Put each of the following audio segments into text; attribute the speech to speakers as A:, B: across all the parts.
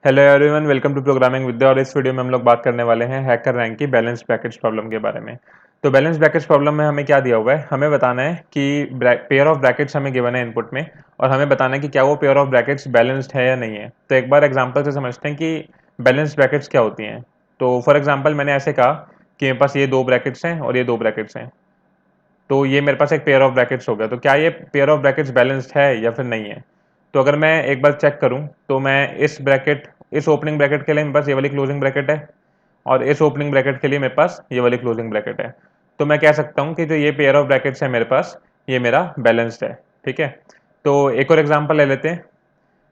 A: Hello everyone, welcome to programming Vidya. और इस video में हम लोग बात करने वाले हैं हैकर रैंक की बैलेंस ब्रैकेट्स प्रॉब्लम के बारे में। तो बैलेंस ब्रैकेट्स प्रॉब्लम में हमें क्या दिया हुआ है, हमें बताना है कि पेयर ऑफ ब्रैकेट्स हमें गिवन है इनपुट में, और हमें बताना है कि क्या वो पेयर ऑफ ब्रैकेट्स बैलेंस्ड है या नहीं है। तो एक बार एग्जांपल से समझते हैं कि बैलेंस ब्रैकेट्स क्या होती हैं। तो फॉर एग्जाम्पल मैंने ऐसे कहा कि मेरे पास ये दो ब्रैकेट्स हैं और ये दो ब्रैकेट्स हैं, तो ये मेरे पास एक पेयर ऑफ ब्रैकेट्स हो गया। तो क्या ये पेयर ऑफ ब्रैकेट्स बैलेंस्ड है या फिर नहीं है। तो अगर मैं एक बार चेक करूं तो मैं इस ओपनिंग ब्रैकेट के लिए मेरे पास ये वाली क्लोजिंग ब्रैकेट है, और इस ओपनिंग ब्रैकेट के लिए मेरे पास ये वाली क्लोजिंग ब्रैकेट है। तो मैं कह सकता हूं कि जो ये पेयर ऑफ ब्रैकेट्स है मेरे पास, ये मेरा बैलेंस्ड है। ठीक है, तो एक और एग्जांपल ले लेते हैं।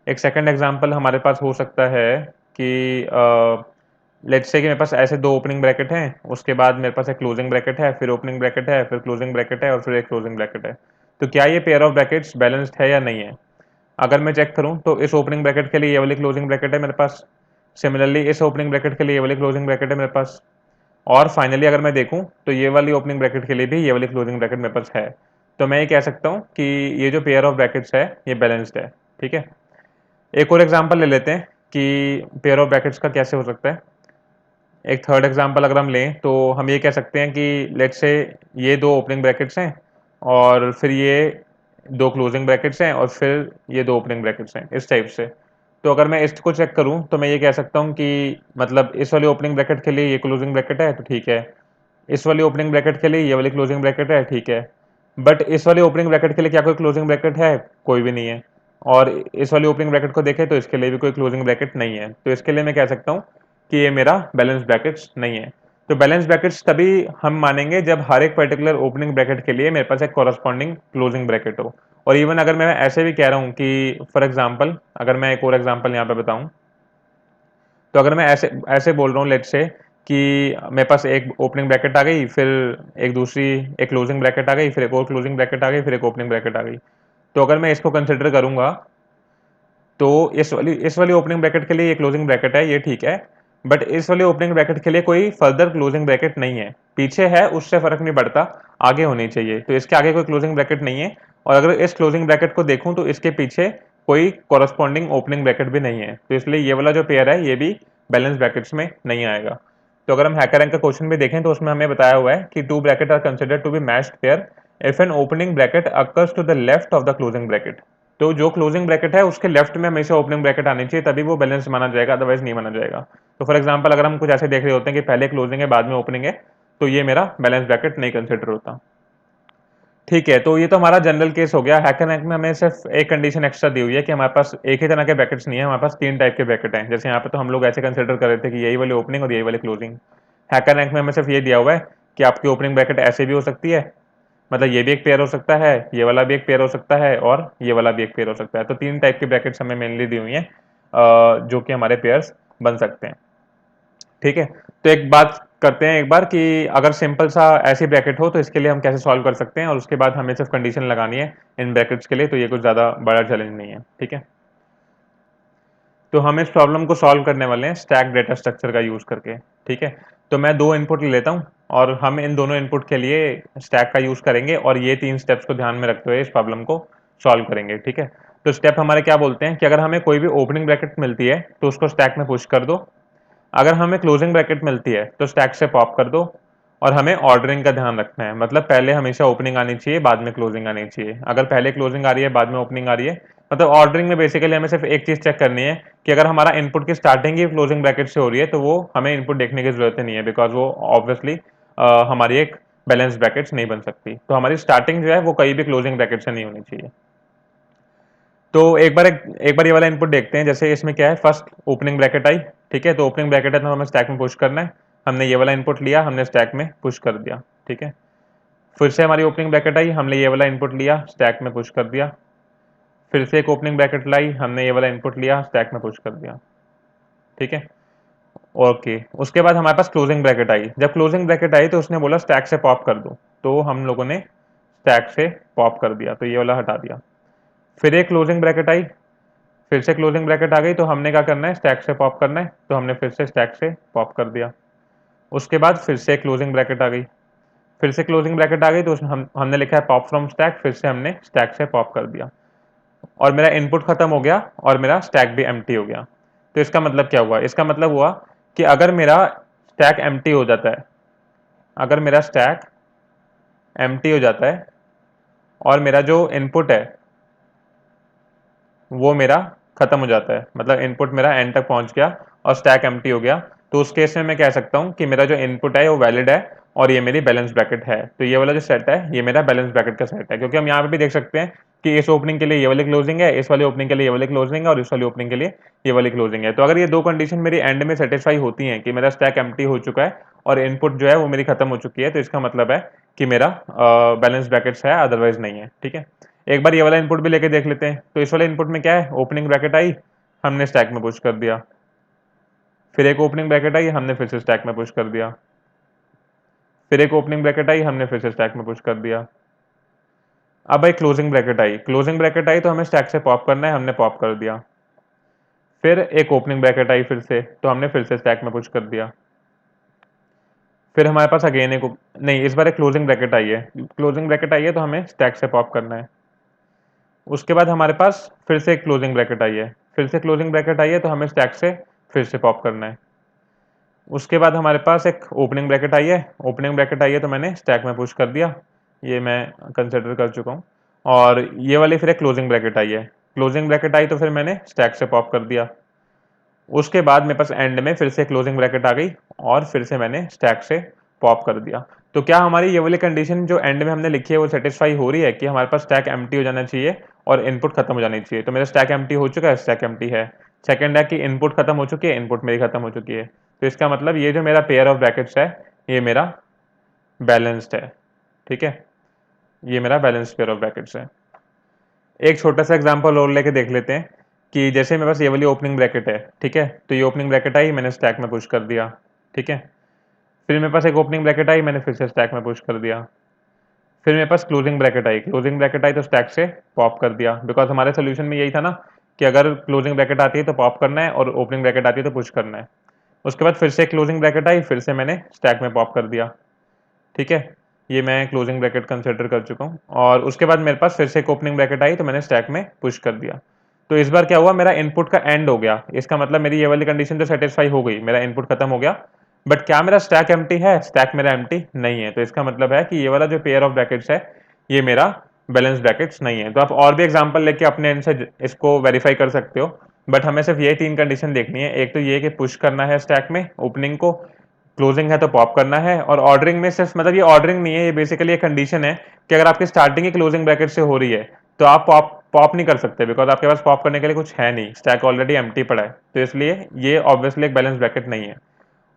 A: एक सेकंड एग्जांपल हमारे पास हो सकता है कि लेट्स से कि मेरे पास ऐसे दो ओपनिंग ब्रैकेट हैं, उसके बाद मेरे पास एक क्लोजिंग ब्रैकेट है, फिर ओपनिंग ब्रैकेट है, फिर क्लोजिंग ब्रैकेट है, और फिर एक क्लोजिंग ब्रैकेट है। तो क्या ये पेयर ऑफ ब्रैकेट्स बैलेंस्ड है या नहीं है। अगर मैं चेक करूं तो इस ओपनिंग ब्रैकेट के लिए ये वाली क्लोजिंग ब्रैकेट है मेरे पास, सिमिलरली इस ओपनिंग ब्रैकेट के लिए ये वाली क्लोजिंग ब्रैकेट है मेरे पास, और फाइनली अगर मैं देखूं तो ये वाली ओपनिंग ब्रैकेट के लिए भी ये वाली क्लोजिंग ब्रैकेट मेरे पास है। तो मैं ये कह सकता हूं कि ये जो पेयर ऑफ ब्रैकेट्स है ये बैलेंस्ड है। ठीक है, एक और एग्जांपल ले लेते हैं कि पेयर ऑफ ब्रैकेट्स का कैसे हो सकता है। एक थर्ड एग्जांपल अगर हम लें तो हम ये कह सकते हैं कि लेट्स से ये दो ओपनिंग ब्रैकेट्स हैं, और फिर ये दो क्लोजिंग ब्रैकेट्स हैं, और फिर ये दो ओपनिंग ब्रैकेट्स हैं, इस टाइप से। तो अगर मैं इसको चेक करूं तो मैं ये कह सकता हूं कि मतलब इस वाली ओपनिंग ब्रैकेट के लिए ये क्लोजिंग ब्रैकेट है तो ठीक है, इस वाली ओपनिंग ब्रैकेट के लिए ये वाली क्लोजिंग ब्रैकेट है, ठीक है, बट इस वाली ओपनिंग ब्रैकेट के लिए क्या कोई क्लोजिंग ब्रैकेट है? कोई भी नहीं है। और इस वाली ओपनिंग ब्रैकेट को देखें तो इसके लिए भी कोई क्लोजिंग ब्रैकेट नहीं है। तो इसके लिए मैं कह सकता हूँ कि ये मेरा बैलेंस ब्रैकेट्स नहीं है। तो बैलेंस ब्रैकेट्स तभी हम मानेंगे जब हर एक पर्टिकुलर ओपनिंग ब्रैकेट के लिए मेरे पास एक कॉरस्पॉन्डिंग क्लोजिंग ब्रैकेट हो। और इवन अगर मैं ऐसे भी कह रहा हूँ कि फॉर एग्जाम्पल अगर मैं एक और एग्जाम्पल यहाँ पे बताऊँ, तो अगर मैं ऐसे ऐसे बोल रहा हूँ लेट्स से कि मेरे पास एक ओपनिंग ब्रैकेट आ गई, फिर एक क्लोजिंग ब्रैकेट आ गई, फिर एक और क्लोजिंग ब्रैकेट आ गई, फिर एक ओपनिंग ब्रैकेट आ गई। तो अगर मैं इसको कंसिडर करूंगा तो इस वाली ओपनिंग ब्रैकेट के लिए ये क्लोजिंग ब्रैकेट है, ये ठीक है, बट इस वाली ओपनिंग ब्रैकेट के लिए कोई फर्दर क्लोजिंग ब्रैकेट नहीं है। पीछे है उससे फर्क नहीं पड़ता, आगे होनी चाहिए। तो इसके आगे कोई क्लोजिंग ब्रैकेट नहीं है, और अगर इस क्लोजिंग ब्रैकेट को देखूं तो इसके पीछे कोई कॉरस्पॉन्डिंग ओपनिंग ब्रैकेट भी नहीं है। तो इसलिए ये वाला जो पेयर है ये भी बैलेंस ब्रैकेट्स में नहीं आएगा। तो अगर हम हैकर रैंक का क्वेश्चन भी देखें तो उसमें हमें बताया हुआ है कि two bracket are considered to be matched pair if an opening bracket occurs to the left of the closing bracket. तो जो क्लोजिंग ब्रैकेट है उसके लेफ्ट में हमेशा ओपनिंग ब्रैकेट आनी चाहिए, तभी वो बैलेंस माना जाएगा, अदरवाइज नहीं माना जाएगा। तो फॉर एग्जांपल अगर हम कुछ ऐसे देख रहे होते हैं कि पहले क्लोजिंग है बाद में ओपनिंग है, तो ये मेरा बैलेंस ब्रैकेट नहीं कंसिडर होता। ठीक है, तो ये तो हमारा जनरल केस हो गया। हैकर रैंक में हमें सिर्फ एक कंडीशन एक्स्ट्रा दी हुई है कि हमारे पास एक ही तरह के ब्रैकेट्स नहीं है, हमारे पास तीन टाइप के ब्रैकेट हैं। जैसे यहाँ पे तो हम लोग ऐसे कंसिडर कर रहे थे कि यही वाली ओपनिंग और यही वाली क्लोजिंग। हैकर रैंक में हमें सिर्फ ये दिया हुआ है कि आपकी ओपनिंग ब्रैकेट ऐसे भी हो सकती है, मतलब ये भी एक पेयर हो सकता है, ये वाला भी एक पेयर हो सकता है, और ये वाला भी एक पेयर हो सकता है। तो तीन टाइप के ब्रैकेट्स हमें मेनली दी हुई हैं जो कि हमारे पेयर्स बन सकते हैं। ठीक है, तो एक बात करते हैं एक बार कि अगर सिंपल सा ऐसी ब्रैकेट हो तो इसके लिए हम कैसे सॉल्व कर सकते हैं, और उसके बाद हमें सिर्फ कंडीशन लगानी है इन ब्रैकेट्स के लिए। तो ये कुछ ज़्यादा बड़ा चैलेंज नहीं है। ठीक है, तो हम इस प्रॉब्लम को सॉल्व करने वाले हैं स्टैक डेटा स्ट्रक्चर का यूज़ करके। ठीक है, तो मैं दो इनपुट ले लेता हूँ, और हम इन दोनों इनपुट के लिए स्टैक का यूज़ करेंगे, और ये तीन स्टेप्स को ध्यान में रखते हुए इस प्रॉब्लम को सॉल्व करेंगे। ठीक है, तो स्टेप हमारे क्या बोलते हैं कि अगर हमें कोई भी ओपनिंग ब्रैकेट मिलती है तो उसको स्टैक में पुश कर दो, अगर हमें क्लोजिंग ब्रैकेट मिलती है तो स्टैक से पॉप कर दो, और हमें ऑर्डरिंग का ध्यान रखना है, मतलब पहले हमेशा ओपनिंग आनी चाहिए बाद में क्लोजिंग आनी चाहिए। अगर पहले क्लोजिंग आ रही है बाद में ओपनिंग आ रही है, मतलब ऑर्डरिंग में बेसिकली हमें सिर्फ एक चीज चेक करनी है कि अगर हमारा इनपुट की स्टार्टिंग ही क्लोजिंग ब्रैकेट से हो रही है तो वो हमें इनपुट देखने की जरूरत नहीं है, बिकॉज वो ऑब्वियसली हमारी एक बैलेंस ब्रैकेट्स नहीं बन सकती। तो हमारी स्टार्टिंग जो है वो कहीं भी क्लोजिंग ब्रैकेट से नहीं होनी चाहिए। तो एक बार ये वाला इनपुट देखते हैं। जैसे इसमें क्या है, फर्स्ट ओपनिंग ब्रैकेट आई, ठीक है, तो ओपनिंग ब्रैकेट है तो हमें स्टैक में पुश करना है। हमने ये वाला इनपुट लिया, हमने स्टैक में पुश कर दिया। ठीक है, फिर से हमारी ओपनिंग ब्रैकेट आई, हमने ये वाला इनपुट लिया, स्टैक में पुश कर दिया। फिर से एक ओपनिंग ब्रैकेट लाई, हमने ये वाला इनपुट लिया, स्टैक में पुश कर दिया। ठीक है, ओके, उसके बाद हमारे पास क्लोजिंग ब्रैकेट आई। जब क्लोजिंग ब्रैकेट आई तो उसने बोला स्टैक से पॉप कर दो, तो हम लोगों ने स्टैक से पॉप कर दिया, तो ये वाला हटा दिया। फिर एक क्लोजिंग ब्रैकेट आई, फिर से क्लोजिंग ब्रैकेट आ गई, तो हमने क्या करना है, स्टैक से पॉप करना है, तो हमने फिर से स्टैक से पॉप कर दिया। उसके बाद फिर से क्लोजिंग ब्रैकेट आ गई, फिर से क्लोजिंग ब्रैकेट आ गई, तो हमने लिखा है पॉप फ्रॉम स्टैक, फिर से हमने स्टैक से पॉप कर दिया, और मेरा इनपुट खत्म हो गया और मेरा स्टैक भी एम्प्टी हो गया। तो इसका मतलब क्या हुआ, इसका मतलब हुआ कि अगर मेरा स्टैक एम्प्टी हो जाता है, अगर मेरा स्टैक एम्प्टी हो जाता है और मेरा जो इनपुट है वो मेरा खत्म हो जाता है, मतलब इनपुट मेरा एंड तक पहुंच गया और स्टैक एम्प्टी हो गया, तो उस केस में मैं कह सकता हूं कि मेरा जो इनपुट है वो वैलिड है और ये मेरी बैलेंस ब्रैकेट है। तो ये वाला जो सेट है ये मेरा बैलेंस ब्रैकेट का सेट है, क्योंकि हम यहाँ पे भी देख सकते हैं कि इस ओपनिंग के लिए ये वाली क्लोजिंग है, इस वाली ओपनिंग के लिए ये वाली क्लोजिंग है और इस वाली ओपनिंग के लिए ये वाली क्लोजिंग है। तो अगर ये दो कंडीशन मेरी एंड में सेटिस्फाई होती हैं कि मेरा स्टैक एम्प्टी हो चुका है और इनपुट जो है वो मेरी खत्म हो चुकी है, तो इसका मतलब है कि मेरा बैलेंस ब्रैकेट्स है, अदरवाइज नहीं है। ठीक है, एक बार ये वाला इनपुट भी लेके देख लेते हैं। तो इस वाले इनपुट में क्या है, ओपनिंग ब्रैकेट आई, हमने स्टैक में पुश कर दिया, फिर एक ओपनिंग ब्रैकेट आई, हमने फिर से स्टैक में पुश कर दिया, फिर एक ओपनिंग ब्रैकेट आई, हमने फिर से स्टैक में पुश कर दिया। अब भाई क्लोजिंग ब्रैकेट आई, क्लोजिंग ब्रैकेट आई तो हमें स्टैक से पॉप करना है, हमने पॉप कर दिया। फिर एक ओपनिंग ब्रैकेट आई फिर से, तो हमने फिर से स्टैक में पुश कर दिया। फिर हमारे पास अगेन एक, नहीं इस बार एक क्लोजिंग ब्रैकेट आई है, क्लोजिंग ब्रैकेट आई है तो हमें स्टैक से पॉप करना है। उसके बाद हमारे पास फिर से एक क्लोजिंग ब्रैकेट आई है, फिर से क्लोजिंग ब्रैकेट आई है तो हमें स्टैक से फिर से पॉप करना है। उसके बाद हमारे पास एक ओपनिंग ब्रैकेट आई है, ओपनिंग ब्रैकेट आई है तो मैंने स्टैक में पुश कर दिया, ये मैं कंसिडर कर चुका हूँ। और ये वाली फिर एक क्लोजिंग ब्रैकेट आई है, क्लोजिंग ब्रैकेट आई तो फिर मैंने स्टैक से पॉप कर दिया। उसके बाद मेरे पास एंड में फिर से क्लोजिंग ब्रैकेट आ गई और फिर से मैंने स्टैक से पॉप कर दिया। तो क्या हमारी ये वाली कंडीशन जो एंड में हमने लिखी है वो सेटिस्फाई हो रही है कि हमारे पास स्टैक एम्प्टी हो जाना चाहिए और इनपुट खत्म हो जानी चाहिए। तो मेरा स्टैक एम्प्टी हो चुका है, स्टैक एम्प्टी है। सेकंड है कि इनपुट खत्म हो चुकी है, इनपुट मेरी खत्म हो चुकी है। तो इसका मतलब ये जो मेरा पेयर ऑफ ब्रैकेट्स है ये मेरा बैलेंस्ड है। ठीक है, ये मेरा बैलेंस्ड पेयर ऑफ ब्रैकेट्स है। एक छोटा सा एग्जांपल और लेके देख लेते हैं कि जैसे मेरे पास ये वाली ओपनिंग ब्रैकेट है, ठीक है, तो ये ओपनिंग ब्रैकेट आई, मैंने स्टैक में पुश कर दिया। ठीक है, फिर मेरे पास एक ओपनिंग ब्रैकेट आई, मैंने फिर से स्टैक में पुश कर दिया। फिर मेरे पास क्लोजिंग ब्रैकेट आई, क्लोजिंग ब्रैकेट आई तो स्टैक से पॉप कर दिया, बिकॉज हमारे सोल्यूशन में यही था ना कि अगर क्लोजिंग ब्रैकेट आती है तो पॉप करना है और ओपनिंग ब्रैकेट आती है तो पुश करना है। उसके बाद फिर से क्लोजिंग ब्रैकेट आई, फिर से मैंने स्टैक में पॉप कर दिया। ठीक है, ये मैं क्लोजिंग ब्रैकेट कंसिडर कर चुका हूँ। और उसके बाद मेरे पास फिर से एक ओपनिंग ब्रैकेट आई तो मैंने स्टैक में पुश कर दिया। तो इस बार क्या हुआ, मेरा इनपुट का एंड हो गया, इसका मतलब मेरी ये वाली कंडीशन तो सेटिस्फाई हो गई, मेरा इनपुट खत्म हो गया। बट क्या मेरा स्टैक एम्प्टी है, स्टैक मेरा एम्प्टी नहीं है। तो इसका मतलब है कि ये वाला जो पेयर ऑफ ब्रैकेट्स है ये मेरा बैलेंस ब्रैकेट्स नहीं है। तो आप और भी एग्जांपल लेके अपने एंड से इसको वेरीफाई कर सकते हो, बट हमें सिर्फ ये तीन कंडीशन देखनी है। एक तो ये कि पुश करना है स्टैक में ओपनिंग को, क्लोजिंग है तो पॉप करना है, और ऑर्डरिंग में सिर्फ, मतलब ये ऑर्डरिंग नहीं है, ये बेसिकली एक कंडीशन है कि अगर आपकी स्टार्टिंग ही क्लोजिंग ब्रैकेट से हो रही है तो आप पॉप पॉप नहीं कर सकते, बिकॉज आपके पास पॉप करने के लिए कुछ है नहीं, स्टैक ऑलरेडी एम्प्टी पड़ा है। तो इसलिए ये ऑब्वियसली एक बैलेंस ब्रैकेट नहीं है।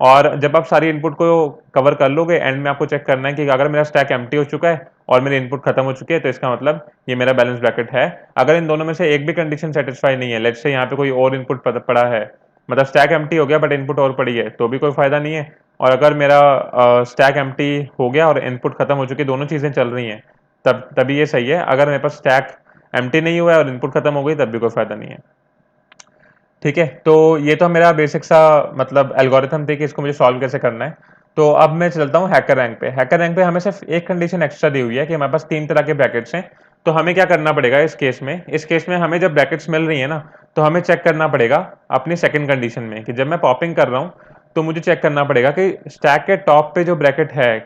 A: और जब आप सारी इनपुट को कवर कर लोगे, एंड में आपको चेक करना है कि अगर मेरा स्टैक एम्प्टी हो चुका है और मेरी इनपुट खत्म हो चुकी है तो इसका मतलब ये मेरा बैलेंस ब्रैकेट है। अगर इन दोनों में से एक भी कंडीशन सेटिस्फाई नहीं है, लेट्स से यहाँ पे कोई और इनपुट पड़ा है, मतलब स्टैक एम्प्टी हो गया बट इनपुट और पड़ी है, तो भी कोई फायदा नहीं है। और अगर मेरा स्टैक एम्प्टी हो गया और इनपुट खत्म हो चुकी है, दोनों चीजें चल रही हैं, तभी ये सही है। अगर मेरे पास स्टैक एम्प्टी नहीं हुआ है और इनपुट खत्म हो गई तब भी कोई फायदा नहीं है। ठीक है, तो ये तो मेरा बेसिक सा मतलब एल्गोरिथम थी कि इसको मुझे सॉल्व कैसे करना है। तो अब मैं चलता हूँ हैकर रैंक पे। हैकर रैंक पे हमें सिर्फ एक कंडीशन एक्स्ट्रा दी हुई है कि हमारे पास तीन तरह के ब्रैकेट्स हैं। तो हमें क्या करना पड़ेगा इस केस में, इस केस में हमें जब ब्रैकेट्स मिल रही है ना, तो हमें चेक करना पड़ेगा अपनी सेकंड कंडीशन में कि जब मैं पॉपिंग कर रहा हूँ तो मुझे चेक करना पड़ेगा कि स्टैक के टॉप पे जो ब्रैकेट है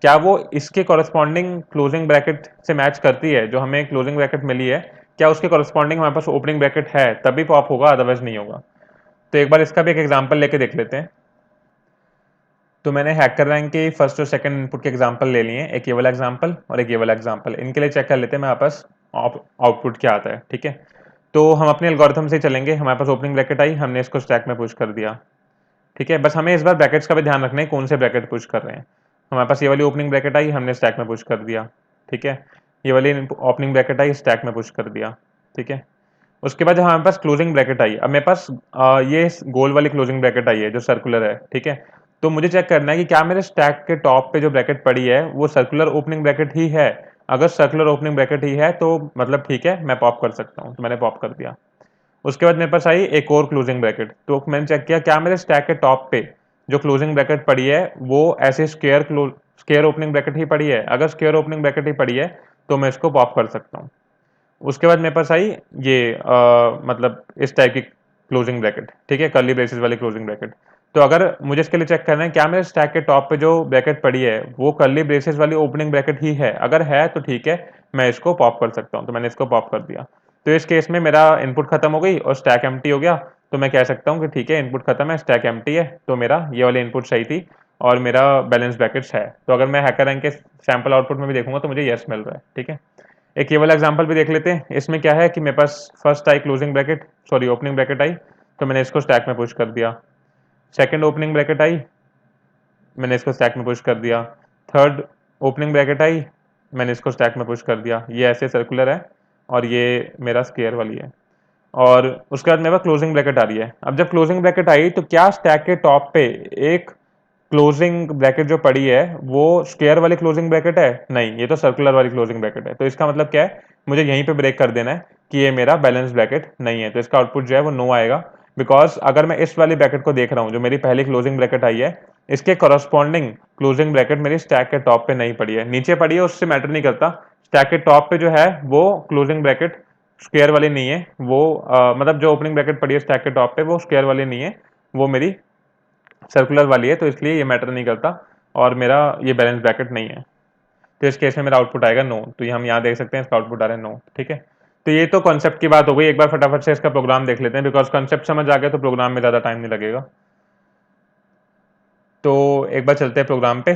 A: क्या वो इसके कॉरेस्पॉन्डिंग क्लोजिंग ब्रैकेट से मैच करती है, जो हमें क्लोजिंग ब्रैकेट मिली है क्या उसके कॉरेस्पॉन्डिंग हमारे पास ओपनिंग ब्रैकेट है, तभी पॉप होगा, अदरवाइज नहीं होगा। तो एक बार इसका भी एक एग्जांपल लेके देख लेते हैं। तो मैंने हैकर रैंक के फर्स्ट और सेकंड इनपुट के एग्जांपल ले लिए हैं, एक ये वाला एग्जांपल और एक ये वाला एग्जांपल। इनके लिए चेक कर लेते हैं मेरे पास आउटपुट क्या आता है। ठीक है, तो हम अपने एल्गोरिथम से चलेंगे। हमारे पास ओपनिंग ब्रैकेट आई, हमने इसको स्टैक में पुश कर दिया। ठीक है, बस हमें इस बार ब्रैकेट्स का भी ध्यान रखना है कौन से ब्रैकेट पुश कर रहे हैं। हमारे पास ये वाली ओपनिंग ब्रैकेट आई, हमने स्टैक में पुश कर दिया। ठीक है, ये वाली ओपनिंग ब्रैकेट आई, स्टैक में पुश कर दिया। ठीक है, उसके बाद जब हमारे पास क्लोजिंग ब्रैकेट आई, अब मेरे पास ये गोल वाली क्लोजिंग ब्रैकेट आई है जो सर्कुलर है। ठीक है, तो मुझे चेक करना है कि क्या मेरे स्टैक के टॉप पे जो ब्रैकेट पड़ी है वो सर्कुलर ओपनिंग ब्रैकेट ही है। अगर सर्कुलर ओपनिंग ब्रैकेट ही है तो मतलब ठीक है, मैं पॉप कर सकता हूँ, तो मैंने पॉप कर दिया। उसके बाद मेरे पास आई एक और क्लोजिंग ब्रैकेट, तो मैंने चेक किया क्या मेरे स्टैक के टॉप पे जो क्लोजिंग ब्रैकेट पड़ी है वो ऐसे स्क्वायर ओपनिंग ब्रैकेट ही पड़ी है। अगर स्क्वायर ओपनिंग ब्रैकेट ही पड़ी है तो मैं इसको पॉप कर सकता हूँ। उसके बाद मेरे पास आई ये मतलब इस टाइप की क्लोजिंग ब्रैकेट, ठीक है, कर्ली ब्रेसेस वाली क्लोजिंग ब्रैकेट। तो अगर मुझे इसके लिए चेक करना है क्या मेरे स्टैक के टॉप पे जो ब्रैकेट पड़ी है वो कर्ली ब्रेसेस वाली ओपनिंग ब्रैकेट ही है, अगर है तो ठीक है, मैं इसको पॉप कर सकता हूँ। तो मैंने इसको पॉप कर दिया। तो इस केस में मेरा इनपुट खत्म हो गई और स्टैक एम्प्टी हो गया। तो मैं कह सकता हूँ कि ठीक है, इनपुट खत्म है, स्टैक एम्प्टी है, तो मेरा ये वाली इनपुट सही थी और मेरा बैलेंस ब्रैकेट्स है। तो अगर मैं हैकर रैंक के सैंपल आउटपुट में भी देखूंगा तो मुझे यस मिल रहा है, ठीक है। एक ये वाला एग्जांपल भी देख लेते हैं। इसमें क्या है कि मेरे पास फर्स्ट आई closing bracket, sorry opening bracket आई, तो मैंने इसको स्टैक में पुश कर दिया। सेकंड ओपनिंग ब्रैकेट आई, मैंने इसको स्टैक में पुश कर दिया। थर्ड ओपनिंग ब्रैकेट आई, मैंने इसको स्टैक में पुश कर दिया। ये ऐसे सर्कुलर है और ये मेरा स्क्वायर वाली है। और उसके बाद मेरे पास क्लोजिंग ब्रैकेट आ रही है। अब जब क्लोजिंग ब्रैकेट आई तो क्या स्टैक के टॉप पे एक क्लोजिंग ब्रैकेट जो पड़ी है वो स्क्वायर वाली क्लोजिंग ब्रैकेट है? नहीं, ये तो सर्कुलर वाली क्लोजिंग ब्रैकेट है। तो इसका मतलब क्या है, मुझे यहीं पे ब्रेक कर देना है कि ये मेरा बैलेंस ब्रैकेट नहीं है। तो इसका आउटपुट जो है वो नो आएगा, बिकॉज अगर मैं इस वाली ब्रैकेट को देख रहा हूँ जो मेरी पहली क्लोजिंग ब्रैकेट आई है, इसके करस्पॉन्डिंग क्लोजिंग ब्रैकेट मेरी स्टैक के टॉप पे नहीं पड़ी है, नीचे पड़ी है, उससे मैटर नहीं करता। स्टैक के टॉप पे जो है वो क्लोजिंग ब्रैकेट स्क्वायर वाली नहीं है, वो मतलब जो ओपनिंग ब्रैकेट पड़ी है स्टैक के टॉप पे वो स्क्वायर वाली नहीं है, वो मेरी सर्कुलर वाली है। तो इसलिए ये मैटर नहीं करता और मेरा ये बैलेंस ब्रैकेट नहीं है। तो इस केस में मेरा आउटपुट आएगा नो। तो ये हम यहाँ देख सकते हैं इसका आउटपुट आ रहा है नो, ठीक है। तो ये तो कॉन्सेप्ट की बात हो गई। एक बार फटाफट से इसका प्रोग्राम देख लेते हैं, बिकॉज कॉन्सेप्ट समझ आ गया तो प्रोग्राम में ज़्यादा टाइम नहीं लगेगा। तो एक बार चलते हैं प्रोग्राम पे।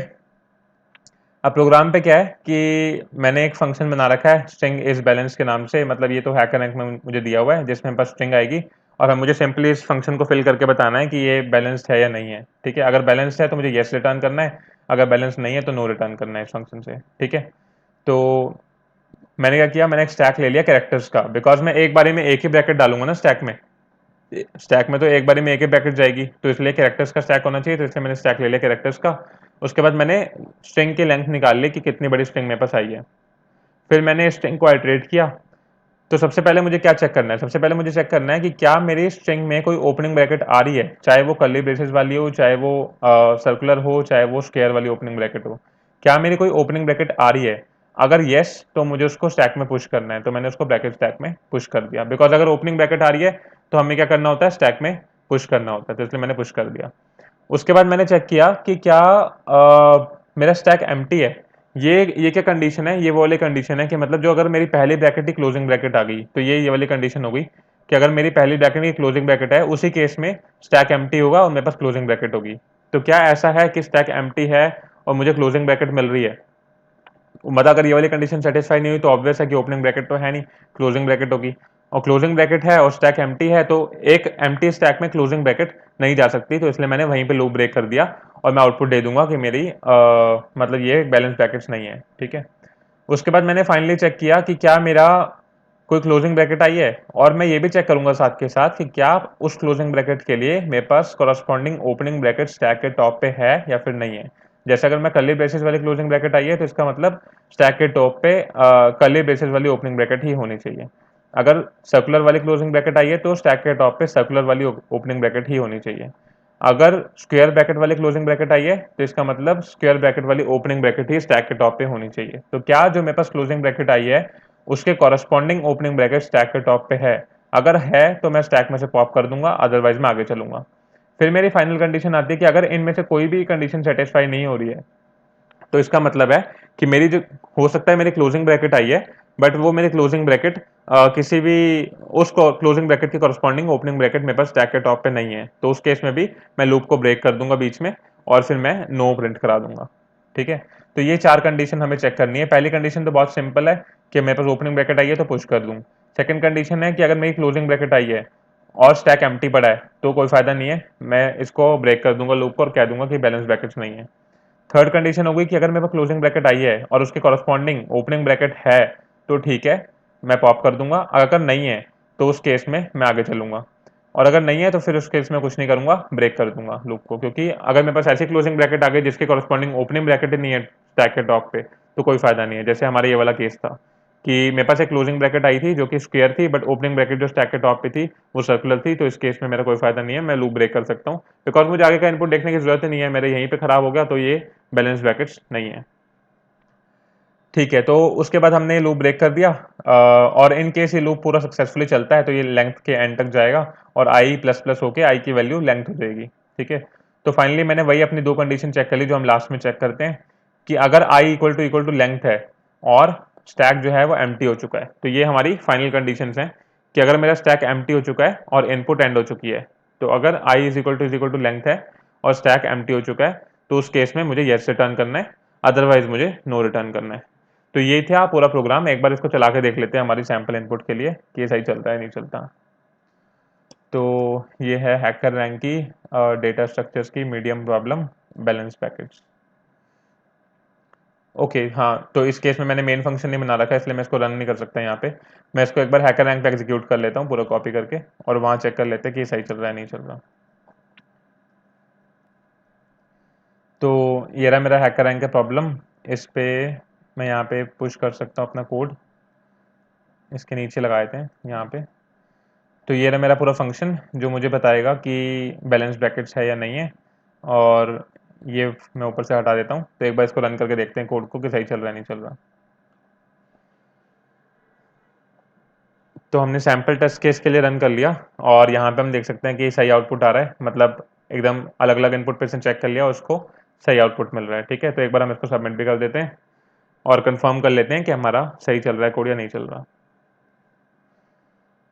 A: अब प्रोग्राम पे क्या है कि मैंने एक फंक्शन बना रखा है स्ट्रिंग इज बैलेंस के नाम से, मतलब ये तो हैकर रैंक में मुझे दिया हुआ है जिसमें बस स्ट्रिंग आएगी और हम मुझे सिंपली इस फंक्शन को फिल करके बताना है कि ये बैलेंस्ड है या नहीं है, ठीक है। अगर बैलेंस्ड है तो मुझे येस रिटर्न करना है, अगर बैलेंस नहीं है तो नो रिटर्न करना है इस फंक्शन से, ठीक है। तो मैंने क्या किया, मैंने एक स्टैक ले लिया कैरेक्टर्स का, बिकॉज मैं एक बारी में एक ही ब्रैकेट डालूंगा ना स्टैक में, स्टैक में तो एक बारी में एक ही ब्रैकेट जाएगी, तो इसलिए कैरेक्टर्स का स्टैक होना चाहिए। तो इसलिए मैंने स्टैक ले लिया कैरेक्टर्स का। उसके बाद मैंने स्ट्रिंग की लेंथ निकाल ली कि कितनी बड़ी स्ट्रिंग मेरे पास आई है। फिर मैंने स्ट्रिंग को आइटरेट किया। तो सबसे पहले मुझे क्या चेक करना है, सबसे पहले मुझे चेक करना है कि क्या मेरी स्ट्रिंग में कोई ओपनिंग ब्रैकेट आ रही है, चाहे वो कर्ली ब्रेसेस वाली हो, चाहे वो सर्कुलर हो, चाहे वो स्क्वायर वाली ओपनिंग ब्रैकेट हो। क्या मेरी कोई ओपनिंग ब्रैकेट आ रही है? अगर येस तो मुझे उसको स्टैक में पुश करना है, तो मैंने उसको ब्रैकेट स्टैक में पुश कर दिया। बिकॉज अगर ओपनिंग ब्रैकेट आ रही है तो हमें क्या करना होता है, स्टैक में पुश करना होता है, तो इसलिए मैंने पुश कर दिया। उसके बाद मैंने चेक किया कि क्या मेरा स्टैक एम्प्टी है। ये क्या कंडीशन है, ये वो वाली कंडीशन है कि मतलब जो अगर मेरी पहली ब्रैकेट ही क्लोजिंग ब्रैकेट आ गई तो ये वाली कंडीशन हो गई कि अगर मेरी पहली ब्रैकेट की क्लोजिंग ब्रैकेट है उसी केस में स्टैक एम्प्टी होगा और मेरे पास क्लोजिंग ब्रैकेट होगी। तो क्या ऐसा है कि स्टैक एम्प्टी है और मुझे क्लोजिंग ब्रैकेट मिल रही है? मतलब अगर ये वाली कंडीशन सेटिस्फाई नहीं हुई तो ऑब्वियस है कि ओपनिंग ब्रैकेट तो है नहीं, क्लोजिंग ब्रैकेट होगी। और क्लोजिंग ब्रैकेट है और स्टैक एम्प्टी है, तो एक एम्प्टी स्टैक में क्लोजिंग ब्रैकेट नहीं जा सकती, तो इसलिए मैंने वहीं पे लूप ब्रेक कर दिया और मैं आउटपुट दे दूंगा कि मेरी मतलब ये बैलेंस ब्रैकेट्स नहीं है, ठीक है। उसके बाद मैंने फाइनली चेक किया कि क्या मेरा कोई क्लोजिंग ब्रैकेट आई है, और मैं ये भी चेक करूंगा साथ के साथ कि क्या उस क्लोजिंग ब्रैकेट के लिए मेरे पास कॉरस्पॉन्डिंग ओपनिंग ब्रैकेट स्टैक के टॉप पे है या फिर नहीं है। जैसे अगर मैं कर्ली ब्रेसेस वाली क्लोजिंग ब्रैकेट आई है तो इसका मतलब स्टैक के टॉप पे कर्ली ब्रेसेस वाली ओपनिंग ब्रैकेट ही होनी चाहिए। अगर सर्कुलर वाली क्लोजिंग ब्रैकेट आई है तो स्टैक के टॉप पे सर्कुलर वाली ओपनिंग ब्रैकेट ही होनी चाहिए। अगर स्क्वायर ब्रैकेट वाली क्लोजिंग ब्रैकेट आई है तो इसका मतलब स्क्वायर ब्रैकेट वाली ओपनिंग ब्रैकेट ही स्टैक के टॉप पे होनी चाहिए। तो क्या जो मेरे पास क्लोजिंग ब्रैकेट आई है उसके कॉरस्पॉन्डिंग ओपनिंग ब्रैकेट स्टैक के टॉप पे है? अगर है तो मैं स्टैक में से पॉप कर दूंगा, अदरवाइज मैं आगे चलूंगा। फिर मेरी फाइनल कंडीशन आती है कि अगर इनमें से कोई भी कंडीशन सेटिस्फाई नहीं हो रही है तो इसका मतलब है कि मेरी जो, हो सकता है मेरी क्लोजिंग ब्रैकेट आई है बट वो मेरी क्लोजिंग ब्रैकेट किसी भी उस क्लोजिंग ब्रैकेट की करस्पॉन्डिंग ओपनिंग ब्रैकेट मेरे पास स्टैक के टॉप पे नहीं है। तो उस केस में भी मैं लूप को ब्रेक कर दूंगा बीच में और फिर मैं नो प्रिंट करा दूंगा, ठीक है। तो ये चार कंडीशन हमें चेक करनी है। पहली कंडीशन तो बहुत सिंपल है कि मेरे पास ओपनिंग ब्रैकेट आई है तो पुश कर दूं। सेकंड कंडीशन है कि अगर मेरी क्लोजिंग ब्रैकेट आई है और स्टैक एम्प्टी पड़ा है तो कोई फायदा नहीं है, मैं इसको ब्रेक कर दूंगा लूप को और कह दूंगा कि बैलेंस ब्रैकेट्स नहीं है। थर्ड कंडीशन हो गई कि अगर मेरे पास क्लोजिंग ब्रैकेट आई है और उसके कॉरस्पॉन्डिंग ओपनिंग ब्रैकेट है तो ठीक है, मैं पॉप कर दूंगा। अगर नहीं है तो उस केस में मैं आगे चलूंगा, और अगर नहीं है तो फिर उस केस में कुछ नहीं करूंगा, ब्रेक कर दूंगा लूप को। क्योंकि अगर मेरे पास ऐसी क्लोजिंग ब्रैकेट आ गई जिसके कॉरस्पॉन्डिंग ओपनिंग ब्रैकेट ही नहीं है स्टैक के टॉप पे तो कोई फायदा नहीं है। जैसे हमारा ये वाला केस था कि मेरे पास एक क्लोजिंग ब्रैकेट आई थी जो कि स्क्वायर थी बट ओपनिंग ब्रैकेट जो स्टैक के टॉप पे थी वो सर्कुलर थी, तो इस केस में मेरा कोई फायदा नहीं है, मैं लूप ब्रेक कर सकता हूँ। बिकॉज मुझे आगे का इनपुट देखने की जरूरत ही नहीं है, मेरे यहीं पे खराब हो गया तो ये बैलेंस ब्रैकेट्स नहीं है। ठीक है, तो उसके बाद हमने लूप ब्रेक कर दिया और इन केस ये लूप पूरा सक्सेसफुली चलता है तो ये लेंथ के एंड तक जाएगा और आई प्लस प्लस होके आई की वैल्यू लेंथ हो जाएगी। ठीक है, तो फाइनली मैंने वही अपनी दो कंडीशन चेक कर ली जो हम लास्ट में चेक करते हैं कि अगर आई इक्वल टू लेंथ है और स्टैक जो है वो एम्प्टी हो चुका है, तो ये हमारी फाइनल कंडीशंस हैं कि अगर मेरा स्टैक एम्प्टी हो चुका है और इनपुट एंड हो चुकी है, तो अगर I is equal to length है और स्टैक एम्प्टी हो चुका है तो उस केस में मुझे येस रिटर्न करना है, अदरवाइज मुझे नो रिटर्न करना है। तो ये था पूरा प्रोग्राम। एक बार इसको चला के देख लेते हैं हमारी सैंपल इनपुट के लिए कि ये सही चलता है नहीं चलता। तो ये है हैकर रैंक की डेटा स्ट्रक्चर्स की medium problem balance packets. Okay हाँ, तो इस केस में मैंने मेन फंक्शन नहीं बना रखा है इसलिए मैं इसको रन नहीं कर सकता यहाँ पे। मैं इसको एक बार हैकर रैंक पे एग्जीक्यूट कर लेता हूँ पूरा कॉपी करके और वहाँ चेक कर लेते हैं कि सही चल रहा है नहीं चल रहा। तो ये रहा मेरा हैकर रैंक का प्रॉब्लम। इस पे मैं यहाँ पे पुश कर सकता हूँ अपना कोड, इसके नीचे लगाए थे यहाँ पे। तो ये रहा मेरा पूरा फंक्शन जो मुझे बताएगा कि बैलेंस ब्रैकेट्स है या नहीं है, और ये मैं ऊपर से हटा देता हूँ। तो एक बार इसको रन करके देखते हैं कोड को कि सही चल रहा है नहीं चल रहा। तो हमने सैम्पल टेस्ट केस के लिए रन कर लिया और यहाँ पे हम देख सकते हैं कि सही आउटपुट आ रहा है, मतलब एकदम अलग अलग इनपुट पे से चेक कर लिया, उसको सही आउटपुट मिल रहा है। ठीक है, तो एक बार हम इसको सबमिट भी कर देते हैं और कंफर्म कर लेते हैं कि हमारा सही चल रहा है कोड या नहीं चल रहा।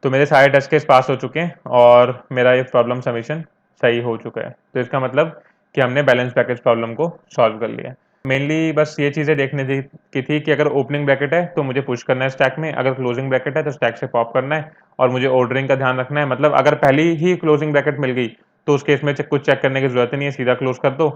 A: तो मेरे सारे टेस्ट केस पास हो चुके हैं और मेरा ये प्रॉब्लम सबमिशन सही हो चुका है। तो इसका मतलब कि हमने बैलेंस पैकेज प्रॉब्लम को सॉल्व कर लिया है। मेनली बस ये चीज़ें देखने की थी कि अगर ओपनिंग ब्रैकेट है तो मुझे पुश करना है स्टैक में, अगर क्लोजिंग ब्रैकेट है तो स्टैक से पॉप करना है, और मुझे ऑर्डरिंग का ध्यान रखना है। मतलब अगर पहली ही क्लोजिंग ब्रैकेट मिल गई तो उस केस में कुछ चेक करने की जरूरत नहीं है, सीधा क्लोज कर दो।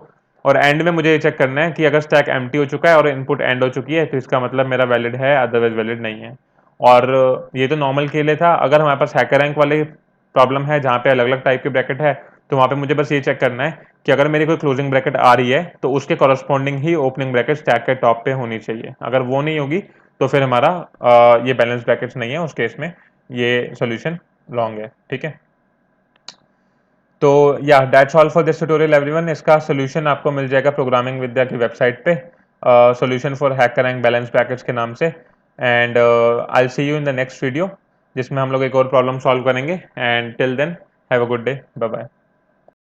A: और एंड में मुझे ये चेक करना है कि अगर स्टैक एम्प्टी हो चुका है और इनपुट एंड हो चुकी है तो इसका मतलब मेरा वैलिड है, अदरवाइज वैलिड नहीं है। और ये तो नॉर्मल के लिए था। अगर हमारे पास हैकर रैंक वाले प्रॉब्लम है जहाँ पे अलग अलग टाइप के ब्रैकेट है, तो वहाँ पे मुझे बस ये चेक करना है कि अगर मेरी कोई क्लोजिंग ब्रैकेट आ रही है तो उसके कॉरस्पॉन्डिंग ही ओपनिंग ब्रैकेट स्टैक के टॉप पे होनी चाहिए। अगर वो नहीं होगी तो फिर हमारा ये बैलेंस ब्रैकेट्स नहीं है, उस केस में ये सोल्यूशन रॉन्ग है। ठीक है, तो या that's all for this tutorial everyone. इसका सोल्यूशन आपको मिल जाएगा प्रोग्रामिंग विद्या की वेबसाइट पे, solution for hacker rank balance package के नाम से। And I see you in the next video जिसमें हम लोग एक और प्रॉब्लम सॉल्व करेंगे। And till then have a good day, bye bye.